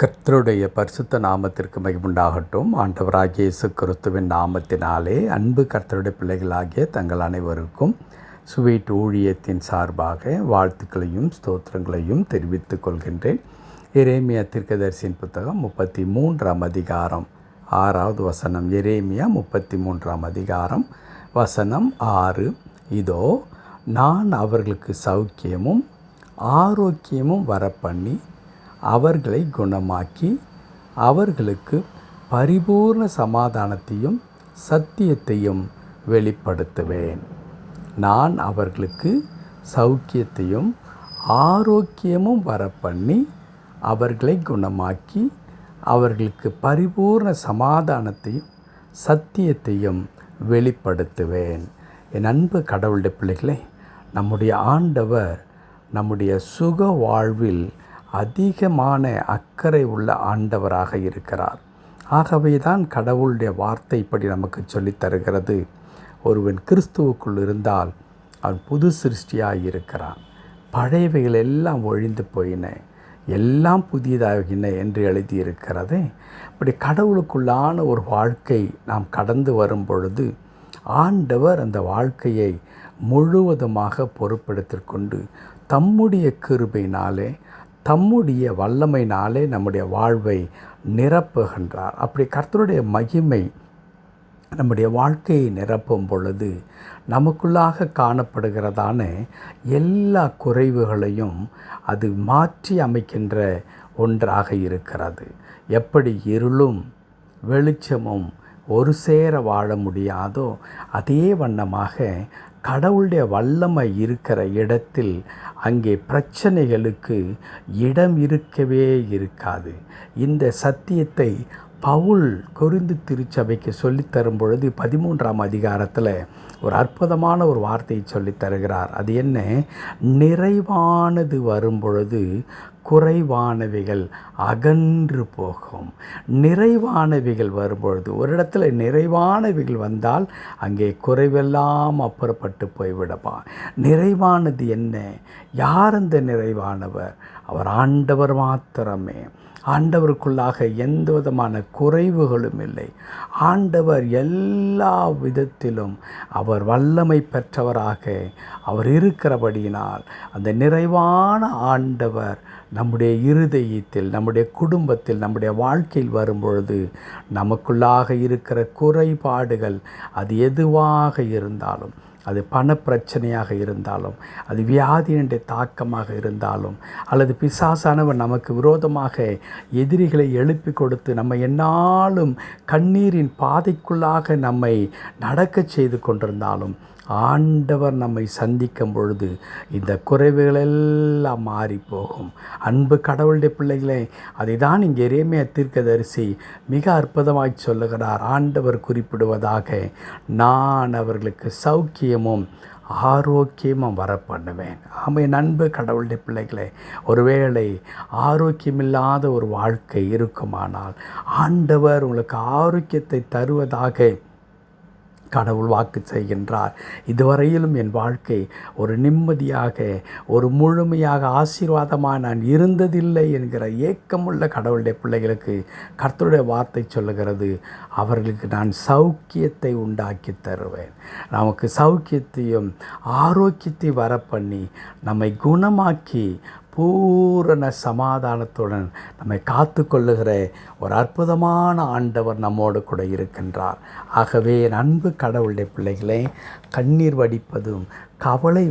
கர்த்தருடைய பரிசுத்த நாமத்திற்கு மகிமுண்டாகட்டும். ஆண்டவராகிய இயேசு கிறிஸ்துவின் நாமத்தினாலே அன்பு கர்த்தருடைய பிள்ளைகளாகிய தங்கள் அனைவருக்கும் ஸ்வீட் ஊழியத்தின் சார்பாக வாழ்த்துக்களையும் ஸ்தோத்திரங்களையும் தெரிவித்துக் கொள்கின்றேன். எரேமியா தீர்க்கதரிசியின் புத்தகம் 33ஆம் அதிகாரம் 6வது வசனம். எரேமியா 33ஆம் அதிகாரம் வசனம் 6. இதோ நான் அவர்களுக்கு சௌக்கியமும் ஆரோக்கியமும் வரப்பண்ணி அவர்களை குணமாக்கி அவர்களுக்கு பரிபூர்ண சமாதானத்தையும் சத்தியத்தையும் வெளிப்படுத்துவேன். நான் அவர்களுக்கு சௌக்கியத்தையும் ஆரோக்கியமும் வரப்பண்ணி அவர்களை குணமாக்கி அவர்களுக்கு பரிபூர்ண சமாதானத்தையும் சத்தியத்தையும் வெளிப்படுத்துவேன். என் அன்பு கடவுளுடைய பிள்ளைகளே, நம்முடைய ஆண்டவர் நம்முடைய சுக வாழ்வில் அதிகமான அக்கறை உள்ள ஆண்டவராக இருக்கிறார். ஆகவே தான் கடவுளுடைய வார்த்தை இப்படி நமக்கு சொல்லித் தருகிறது. ஒருவன் கிறிஸ்துவுக்குள் இருந்தால் அவன் புது சிருஷ்டியாக இருக்கிறான். பழையவைகள் எல்லாம் ஒழிந்து போயின, எல்லாம் புதியதாகின என்று எழுதியிருக்கிறதே. அப்படி கடவுளுக்குள்ளான ஒரு வாழ்க்கை நாம் கடந்து வரும் பொழுது ஆண்டவர் அந்த வாழ்க்கையை முழுவதுமாக பொறுப்பெடுத்து கொண்டு தம்முடைய கிருபையினாலே தம்முடைய வல்லமையினாலே நம்முடைய வாழ்வை நிரப்புகின்றார். அப்படி கர்த்தருடைய மகிமை நம்முடைய வாழ்க்கையை நிரப்பும் பொழுது நமக்குள்ளாக காணப்படுகிறதான எல்லா குறைவுகளையும் அது மாற்றி அமைக்கின்ற ஒன்றாக இருக்கிறது. எப்படி இருளும் வெளிச்சமும் ஒரு சேர வாழ முடியாதோ அதே வண்ணமாக கடவுளுடைய வல்லமை இருக்கிற இடத்தில் அங்கே பிரச்சனைகளுக்கு இடம் இருக்கவே இருக்காது. இந்த சத்தியத்தை பவுல் கொரிந்து திருச்சபைக்கு சொல்லித்தரும் பொழுது 13ஆம் அதிகாரத்தில் ஒரு அற்புதமான ஒரு வார்த்தையை சொல்லித் தருகிறார். அது என்ன? நிறைவானது வரும் பொழுது குறைவானவைகள் அகன்று போகும். நிறைவானவைகள் வரும்பொழுது, ஒரு இடத்துல நிறைவானவைகள் வந்தால் அங்கே குறைவெல்லாம் அப்புறப்பட்டு போய்விடப்பா. நிறைவானது என்ன? யார் அந்த நிறைவானவர்? அவர் ஆண்டவர் மாத்திரமே. ஆண்டவருக்குள்ளாக எந்த விதமான குறைவுகளும் இல்லை. ஆண்டவர் எல்லா விதத்திலும் அவர் வல்லமை பெற்றவராக அவர் இருக்கிறபடியினால் அந்த நிறைவான ஆண்டவர் நம்முடைய இருதயத்தில், நம்முடைய குடும்பத்தில், நம்முடைய வாழ்க்கையில் வரும்பொழுது நமக்குள்ளாக இருக்கிற குறைபாடுகள் அது எதுவாக இருந்தாலும், அது பணப்பிரச்சனையாக இருந்தாலும், அது வியாதியினுடைய தாக்கமாக இருந்தாலும், அல்லது பிசாசானவர் நமக்கு விரோதமாக எதிரிகளை எழுப்பி கொடுத்து நம்ம எந்நாளும் கண்ணீரின் பாதைக்குள்ளாக நம்மை நடக்கச் செய்து கொண்டிருந்தாலும், ஆண்டவர் நம்மை சந்திக்கும் பொழுது இந்த குறைவுகளெல்லாம் மாறி போகும். அன்பு கடவுளுடைய பிள்ளைகளே, அதை தான் இங்கே எரேமியா தீர்க்கதரிசி மிக அற்புதமாய் சொல்லுகிறார். ஆண்டவர் குறிப்பிடுவதாக, நான் அவர்களுக்கு சௌக்கியமும் ஆரோக்கியமும் வர பண்ணுவேன். ஆமாம், அன்பு கடவுளுடைய பிள்ளைகளே, ஒருவேளை ஆரோக்கியமில்லாத ஒரு வாழ்க்கை இருக்குமானால் ஆண்டவர் உங்களுக்கு ஆரோக்கியத்தை தருவதாக கடவுள் வாக்கு செய்கின்றார். இதுவரையிலும் என் வாழ்க்கை ஒரு நிம்மதியாக, ஒரு முழுமையாக, ஆசீர்வாதமாக நான் இருந்ததில்லை என்கிற ஏக்கமுள்ள கடவுளுடைய பிள்ளைகளுக்கு கர்த்தருடைய வார்த்தை சொல்லுகிறது, அவர்களுக்கு நான் சௌக்கியத்தை உண்டாக்கி தருவேன். நமக்கு சௌக்கியத்தையும் ஆரோக்கியத்தையும் வரப்பண்ணி நம்மை குணமாக்கி பூரண சமாதானத்துடன் நம்மை காத்து கொள்ளுகிற ஒரு அற்புதமான ஆண்டவர் நம்மோடு கூட இருக்கின்றார். ஆகவே அன்பு கடவுளுடைய பிள்ளைகளே, கண்ணீர் வடிப்பதும் கவலை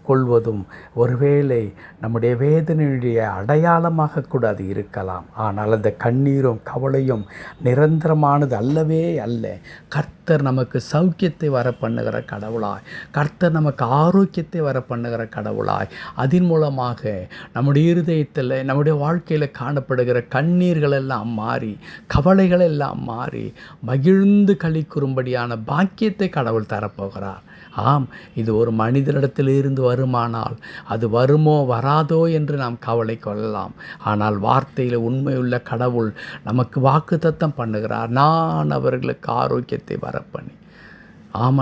கொள்வதும் ஒருவேளை நம்முடைய வேதனையுடைய அடையாளமாக கூட அது இருக்கலாம். ஆனால் அந்த கண்ணீரும் கவலையும் நிரந்தரமானது அல்லவே அல்ல. கர்த்தர் நமக்கு சௌக்கியத்தை வர பண்ணுகிற கடவுளாய், கர்த்தர் நமக்கு ஆரோக்கியத்தை வர பண்ணுகிற கடவுளாய், அதன் மூலமாக நம்முடைய இருதயத்தில், நம்முடைய வாழ்க்கையில் காணப்படுகிற கண்ணீர்கள் எல்லாம் மாறி, கவலைகள் எல்லாம் மாறி மகிழ்ந்து களி கூறும்படியான பாக்கியத்தை கடவுள் தரப்போகிறார். ஆம், இது ஒரு மனிதனிடத்தில் இருந்து வருமானால் அது வருமோ வராதோ என்று நாம் கவலை கொள்ளலாம். ஆனால் வார்த்தையில் உண்மையுள்ள கடவுள் நமக்கு வாக்குத்தத்தம் பண்ணுகிறார், நான் அவர்களுக்கு ஆரோக்கியத்தை வரப்பண்ணி.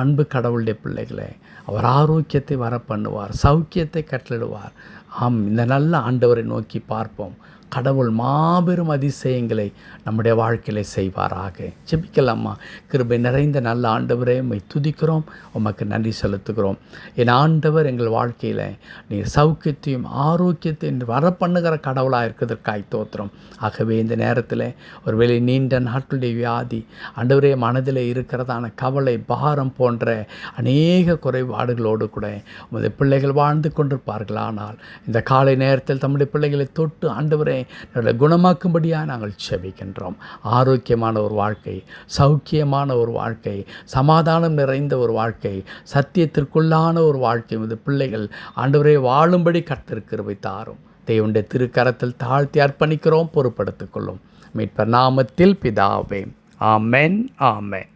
அன்பு கடவுளுடைய பிள்ளைகளே, அவர் ஆரோக்கியத்தை வர பண்ணுவார், சௌக்கியத்தை கட்டளிடுவார். இந்த நல்ல ஆண்டவரை நோக்கி பார்ப்போம். கடவுள் மாபெரும் அதிசயங்களை நம்முடைய வாழ்க்கையில் செய்வாராக. ஜெபிக்கலாமா. கிருபை நிறைந்த நல்ல ஆண்டவரே, உம்மை துதிக்கிறோம், உமக்கு நன்றி செலுத்துகிறோம். என் ஆண்டவர், எங்கள் வாழ்க்கையில் நீர் சௌக்கியத்தையும் ஆரோக்கியத்தையும் வர பண்ணுகிற கடவுளாக இருக்கிறதற்காய் தோத்திரம். ஆகவே இந்த நேரத்தில் ஒருவேளை நீண்ட நாட்களுடைய வியாதி, ஆண்டவரே, மனதில் இருக்கிறதான கவலை, பாரம் போன்ற அநேக குறைபாடுகளோடு கூட உமது பிள்ளைகள் வாழ்ந்து கொண்டிருப்பார்கள். ஆனால் இந்த காலை நேரத்தில் தம்முடைய பிள்ளைகளை தொட்டு ஆண்டவரே குணமாக்கும்படியாக நாங்கள் செபிக்கின்றோம். ஆரோக்கியமான ஒரு வாழ்க்கை, சௌக்கியமான ஒரு வாழ்க்கை, சமாதானம் நிறைந்த ஒரு வாழ்க்கை, சத்தியத்திற்குள்ளான ஒரு வாழ்க்கை உமது பிள்ளைகள் ஆண்டவரே வாழும்படி கர்த்தர் கிருபை தாரும். தேவனுடைய திருக்கரத்தில் தாழ்த்தி அர்ப்பணிக்கிறோம். பொறுப்படுத்திக் கொள்ளும் மீட்பர் நாமத்தில் பிதாவே. ஆமென், ஆமென்.